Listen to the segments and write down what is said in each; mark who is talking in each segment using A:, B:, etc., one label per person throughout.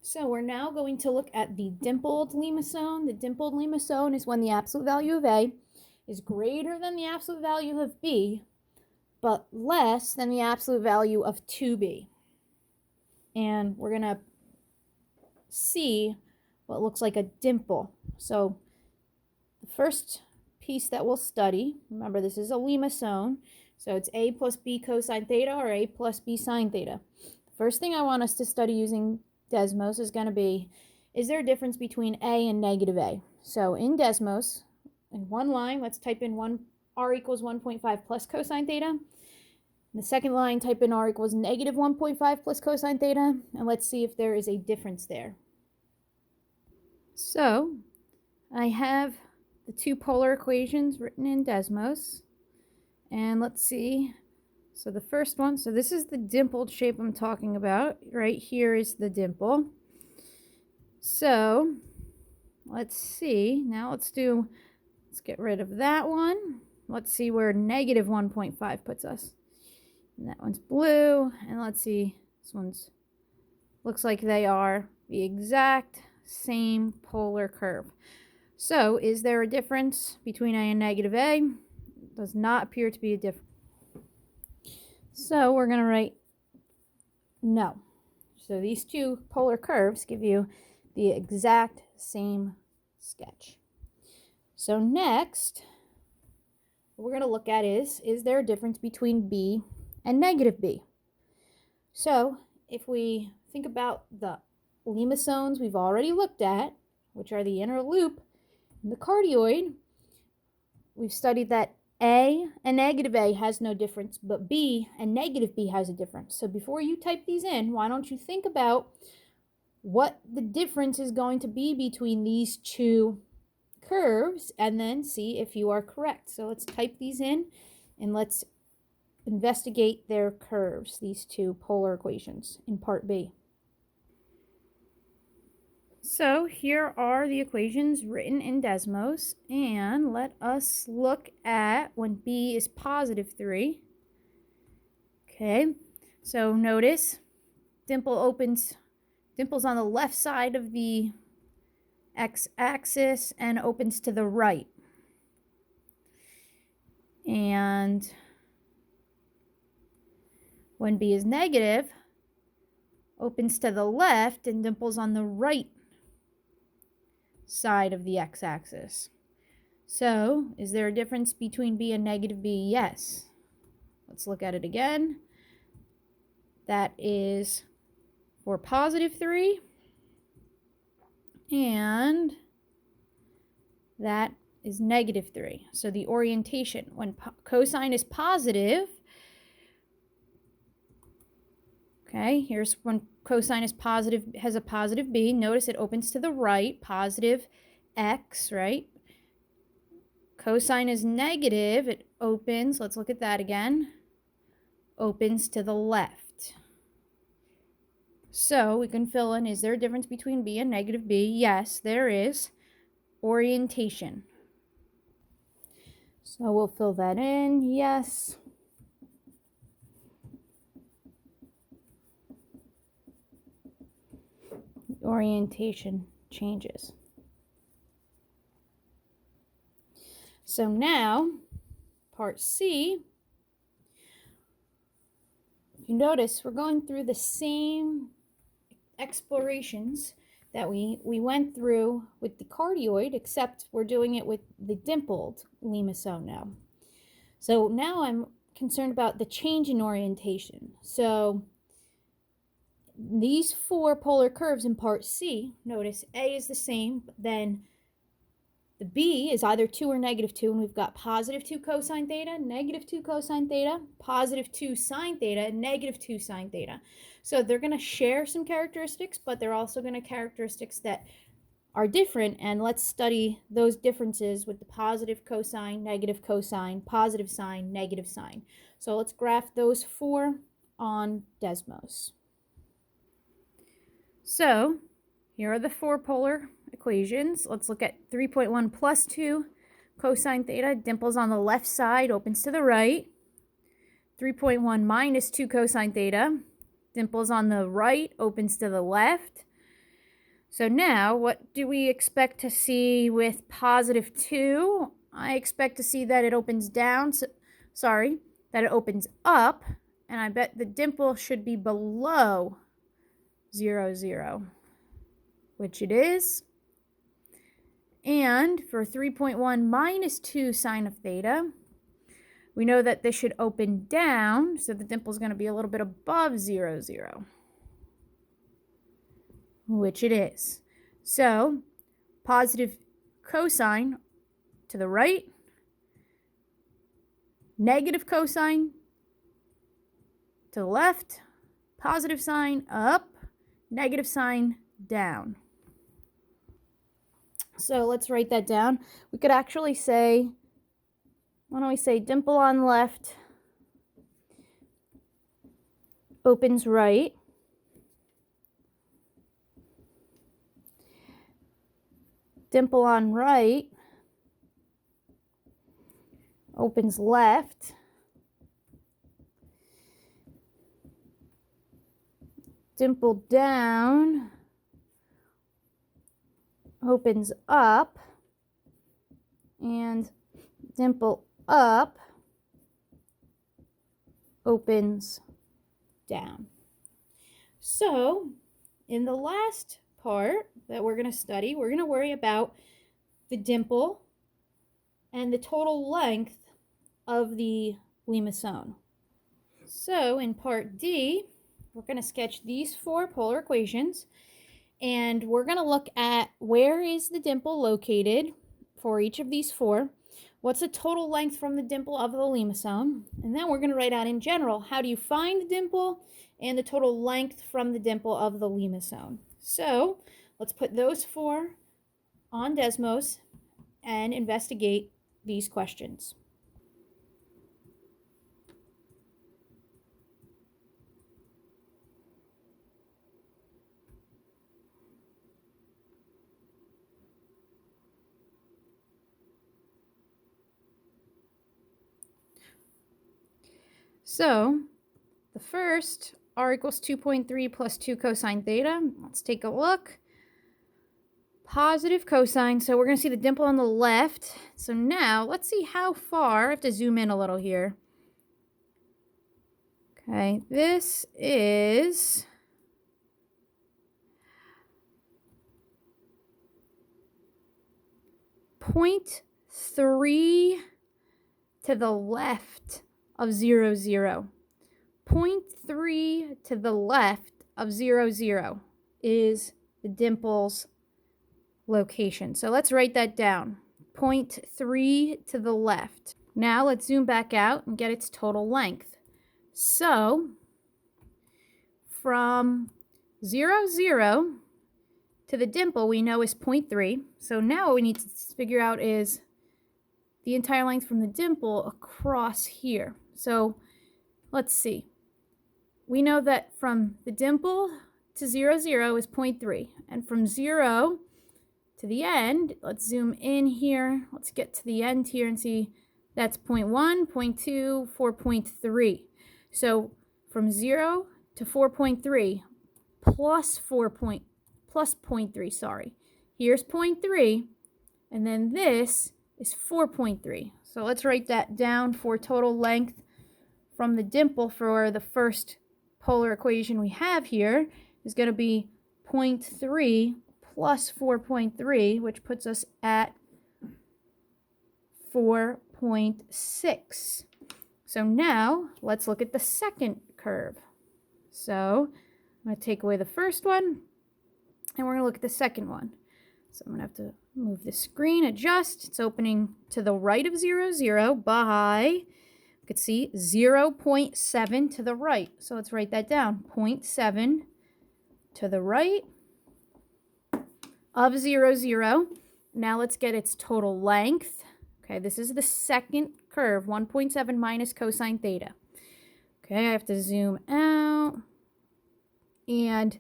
A: So we're now going to look at the dimpled limacon. The dimpled limacon is when the absolute value of A is greater than the absolute value of B, but less than the absolute value of 2B. And we're going to see what looks like a dimple. So the first piece that we'll study, remember this is a limacon, so it's A plus B cosine theta or A plus B sine theta. The first thing I want us to study using Desmos is going to be, is there a difference between A and negative A? So in Desmos, in one line, let's type in R equals 1.5 plus cosine theta. In the second line, type in R equals negative 1.5 plus cosine theta, and let's see if there is a difference there. So I have the two polar equations written in Desmos, and let's see. So the first one, so this is the dimpled shape I'm talking about. Right here is the dimple. So let's see. Now let's get rid of that one. Let's see where negative 1.5 puts us. And that one's blue. And let's see, this one's, looks like they are the exact same polar curve. So is there a difference between A and negative A? Does not appear to be a difference. So we're going to write no. So these two polar curves give you the exact same sketch. So next, what we're going to look at is there a difference between B and negative B? So if we think about the limacones we've already looked at, which are the inner loop and the cardioid, we've studied that A and negative A has no difference, but B and negative B has a difference. So before you type these in, why don't you think about what the difference is going to be between these two curves and then see if you are correct. So let's type these in and let's investigate their curves, these two polar equations in part B. So here are the equations written in Desmos, and let us look at when B is positive 3. Okay, so notice dimple's on the left side of the x-axis and opens to the right. And when B is negative, opens to the left and dimple's on the right side of the x-axis. So, is there a difference between B and negative B? Yes. Let's look at it again. That is for positive 3. And that is negative 3. So the orientation, when cosine is positive, okay, here's when cosine is positive, has a positive B. Notice it opens to the right, positive x, right? Cosine is negative, it opens, let's look at that again, opens to the left. So we can fill in, is there a difference between B and negative B? Yes, there is. Orientation. So we'll fill that in, yes. Orientation changes. So now, part C, you notice we're going through the same explorations that we went through with the cardioid, except we're doing it with the dimpled limacon now. So now I'm concerned about the change in orientation. So these four polar curves in part C, notice A is the same, but then the B is either 2 or negative 2, and we've got positive 2 cosine theta, negative 2 cosine theta, positive 2 sine theta, and negative 2 sine theta. So they're going to share some characteristics, but they're also going to characteristics that are different, and let's study those differences with the positive cosine, positive sine, negative sine. So let's graph those four on Desmos. So here are the four polar equations. Let's look at 3.1 plus 2 cosine theta. Dimple's on the left side, opens to the right. 3.1 minus 2 cosine theta. Dimple's on the right, opens to the left. So now, what do we expect to see with positive 2? I expect to see that it opens down, that it opens up, and I bet the dimple should be below 0, 0, which it is. And for 3.1 minus 2 sine of theta, we know that this should open down, so the dimple is going to be a little bit above 0, 0, which it is. So positive cosine to the right, negative cosine to the left, positive sign up, negative sign down. So let's write that down. We could actually say, why don't we say dimple on left opens right, dimple on right opens left, dimple down opens up, and dimple up opens down. So in the last part that we're going to study, we're going to worry about the dimple and the total length of the Limacon. So in part D, we're going to sketch these 4 polar equations, and we're going to look at where is the dimple located for each of these 4, what's the total length from the dimple of the Limacon, and then we're going to write out in general how do you find the dimple and the total length from the dimple of the Limacon. So let's put those 4 on Desmos and investigate these questions. So the first, r equals 2.3 plus 2 cosine theta. Let's take a look. Positive cosine, so we're going to see the dimple on the left. So now let's see how far. I have to zoom in a little here. Okay, this is 0.3 to the left of 0, 0. 0.3 to the left of 0, 0 is the dimple's location. So let's write that down. 0.3 to the left. Now let's zoom back out and get its total length. So from 0, 0 to the dimple we know is 0.3. So now what we need to figure out is the entire length from the dimple across here. So let's see. We know that from the dimple to 0, 0 is 0.3. And from 0 to the end, let's zoom in here. Let's get to the end here and see that's 0.1, 0.2, 4.3. So from 0 to 4.3 plus 0.3, sorry. Here's 0.3, and then this is 4.3. So let's write that down for total length from the dimple for the first polar equation we have here is going to be 0.3 plus 4.3, which puts us at 4.6. So now let's look at the second curve. So I'm going to take away the first one, and we're going to look at the second one. So I'm going to have to move the screen, adjust. It's opening to the right of 0, 0 by, you could see, 0.7 to the right. So let's write that down. 0.7 to the right of 0, 0. Now let's get its total length. Okay, this is the second curve, 1.7 minus cosine theta. Okay, I have to zoom out. And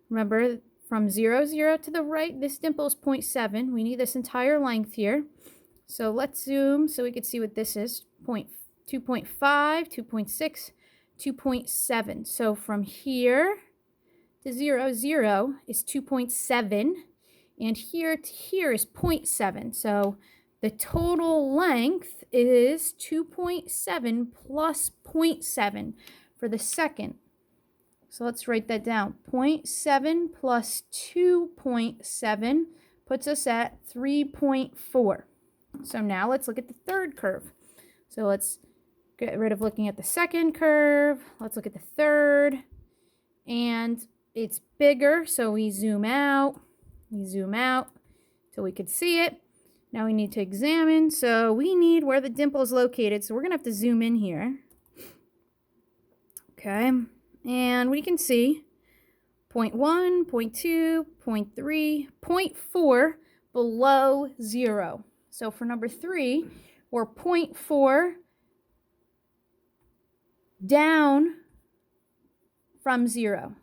A: remember, from 0, 0 to the right, this dimple is 0.7. We need this entire length here. So let's zoom so we can see what this is. 2.5, 2.6, 2.7. So from here to 0, 0 is 2.7. And here to here is 0.7. So the total length is 2.7 plus 0.7 for the second. So let's write that down. 0.7 plus 2.7 puts us at 3.4. So now let's look at the third curve. So let's get rid of looking at the second curve. Let's look at the third. And it's bigger, so we zoom out. We zoom out till we could see it. Now we need to examine. So we need where the dimple is located. So we're going to have to zoom in here. Okay. And we can see 0.1, 0.2, 0.3, 0.4 below 0. So for number 3, we're 0.4 down from 0.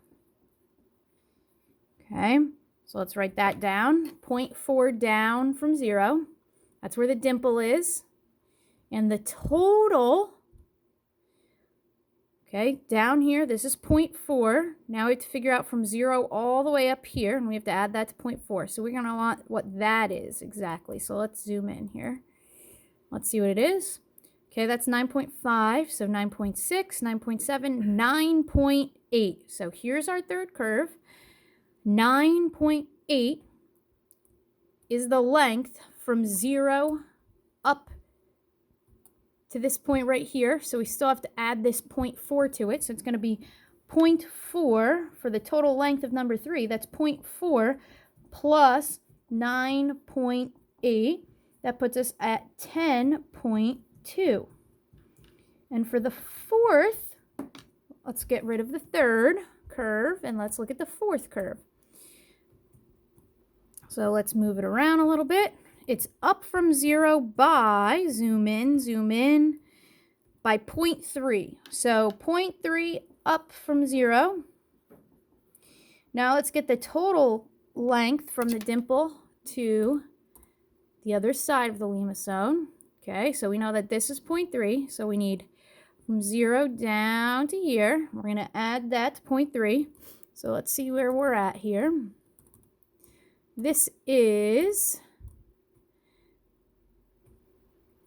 A: Okay, so let's write that down. 0.4 down from 0. That's where the dimple is. And the total, okay, down here, this is 0.4. Now we have to figure out from 0 all the way up here, and we have to add that to 0.4. So we're going to want what that is exactly. So let's zoom in here. Let's see what it is. Okay, that's 9.5, so 9.6, 9.7, 9.8. So here's our third curve. 9.8 is the length from 0 up to this point right here. So we still have to add this 0.4 to it. So it's going to be 0.4 for the total length of number 3. That's 0.4 plus 9.8. That puts us at 10.2. And for the fourth, let's get rid of the third curve and let's look at the fourth curve. So let's move it around a little bit. It's up from 0 by, zoom in, by 0.3. So 0.3 up from 0. Now let's get the total length from the dimple to the other side of the limacon. Okay, so we know that this is 0.3, so we need from 0 down to here. We're going to add that to 0.3. So let's see where we're at here. This is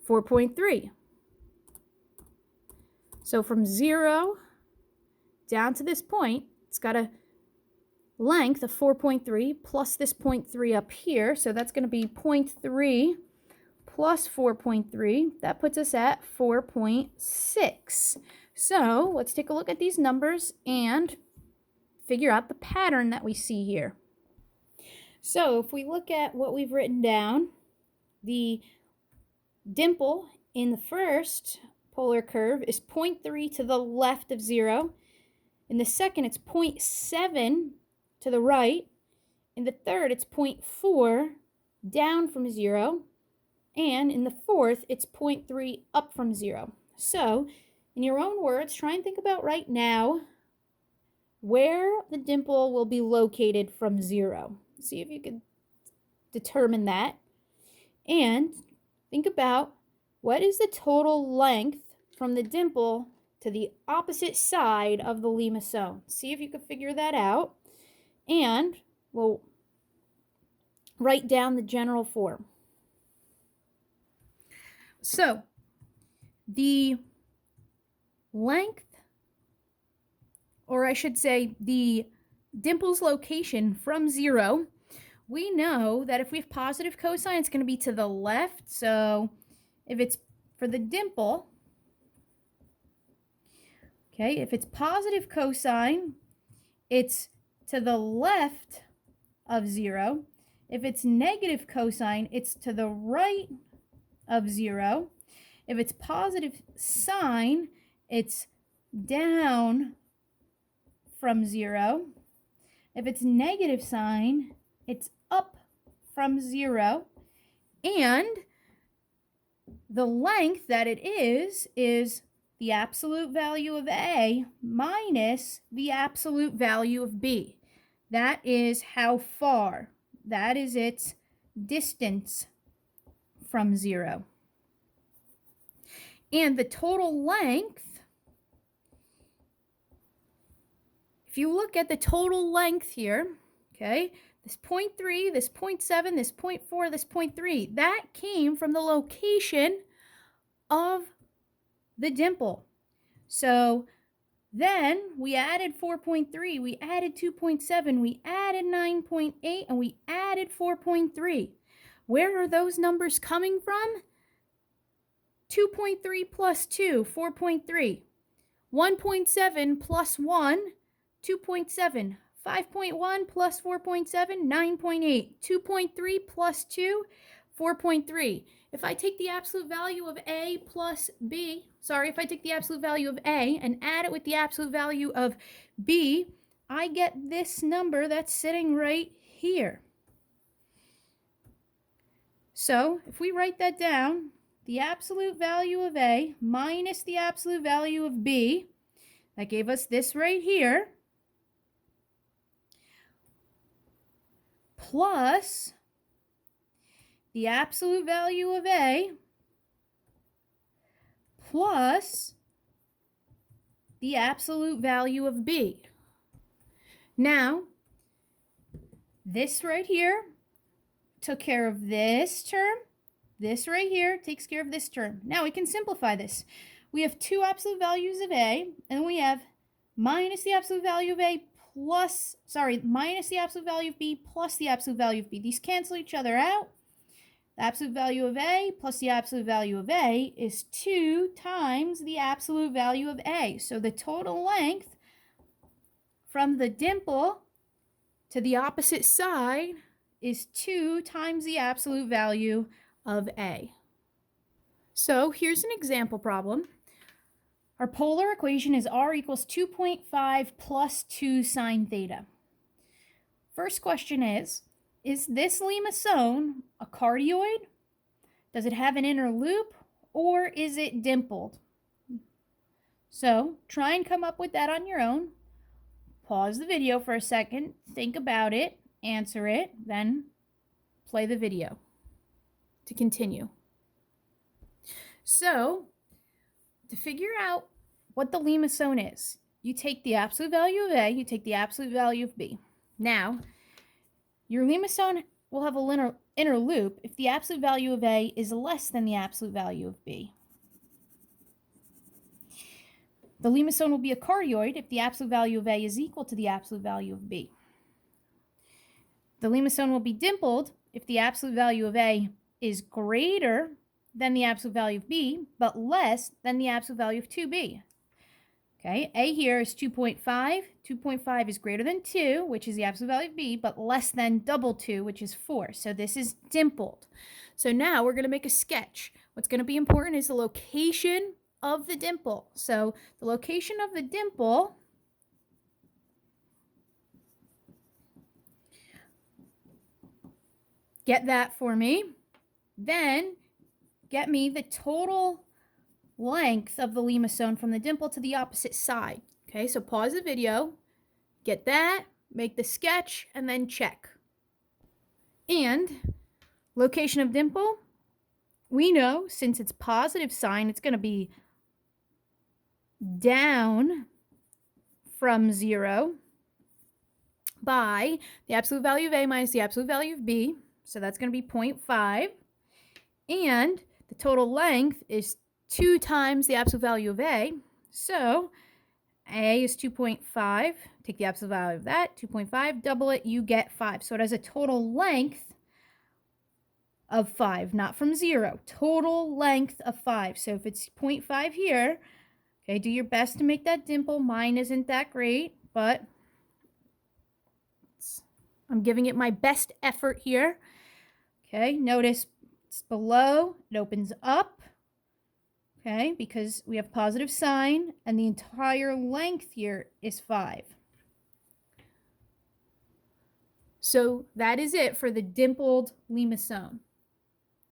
A: 4.3. So from 0 down to this point, it's got a length of 4.3 plus this 0.3 up here. So that's going to be 0.3 plus 4.3. That puts us at 4.6. So let's take a look at these numbers and figure out the pattern that we see here. So if we look at what we've written down, the dimple in the first polar curve is 0.3 to the left of 0. In the second, it's 0.7 to the right. In the third, it's 0.4 down from 0. And in the fourth, it's 0.3 up from 0. So, in your own words, try and think about right now where the dimple will be located from 0. See if you can determine that. And think about what is the total length from the dimple to the opposite side of the limacon. See if you can figure that out. And we'll write down the general form. So, the length, or I should say the dimple's location from 0, we know that if we have positive cosine, it's going to be to the left. So if it's for the dimple, okay, if it's positive cosine, it's to the left of 0. If it's negative cosine, it's to the right of 0. If it's positive sine, it's down from 0. If it's negative sine, it's up from 0. And the length that it is the absolute value of A minus the absolute value of B. That is how far. That is its distance from 0. And the total length, if you look at the total length here, okay, this 0.3, this 0.7, this 0.4, this 0.3, that came from the location of the dimple. So then we added 4.3, we added 2.7, we added 9.8, and we added 4.3. Where are those numbers coming from? 2.3 plus 2, 4.3. 1.7 plus 1, 2.7. 5.1 plus 4.7, 9.8. 2.3 plus 2, 4.3. If I take the absolute value of A plus B, if I take the absolute value of A and add it with the absolute value of B, I get this number that's sitting right here. So if we write that down, the absolute value of A minus the absolute value of B, that gave us this right here, plus the absolute value of A plus the absolute value of B. Now, this right here took care of this term. This right here takes care of this term. Now we can simplify this. We have two absolute values of A, and we have minus the absolute value of A minus the absolute value of B plus the absolute value of B. These cancel each other out. The absolute value of A plus the absolute value of A is 2 times the absolute value of A. So the total length from the dimple to the opposite side is 2 times the absolute value of A. So here's an example problem. Our polar equation is r equals 2.5 plus 2 sine theta. First question is this limacon a cardioid? Does it have an inner loop, or is it dimpled? So try and come up with that on your own. Pause the video for a second, think about it, answer it, then play the video to continue. So to figure out what the limacon is, you take the absolute value of A, you take the absolute value of B. Now, your limacon will have an inner loop if the absolute value of A is less than the absolute value of B. The limacon will be a cardioid if the absolute value of A is equal to the absolute value of B. The limacon will be dimpled if the absolute value of A is greater than the absolute value of B, but less than the absolute value of 2B. Okay, A here is 2.5. 2.5 is greater than 2, which is the absolute value of B, but less than double 2, which is 4. So this is dimpled. So now we're going to make a sketch. What's going to be important is the location of the dimple. So the location of the dimple get that for me. Then get me the total length of the limacon from the dimple to the opposite side. Okay, so pause the video, get that, make the sketch, and then check. And location of dimple, we know since it's positive sign, it's going to be down from 0 by the absolute value of A minus the absolute value of B. So that's going to be 0.5. And the total length is 2 times the absolute value of A. So A is 2.5. Take the absolute value of that, 2.5, double it, you get 5. So it has a total length of 5, not from 0. Total length of 5. So if it's 0.5 here, okay, do your best to make that dimple. Mine isn't that great, but I'm giving it my best effort here. Okay, notice it's below, it opens up. Okay, because we have positive sign, and the entire length here is 5. So that is it for the dimpled limacon.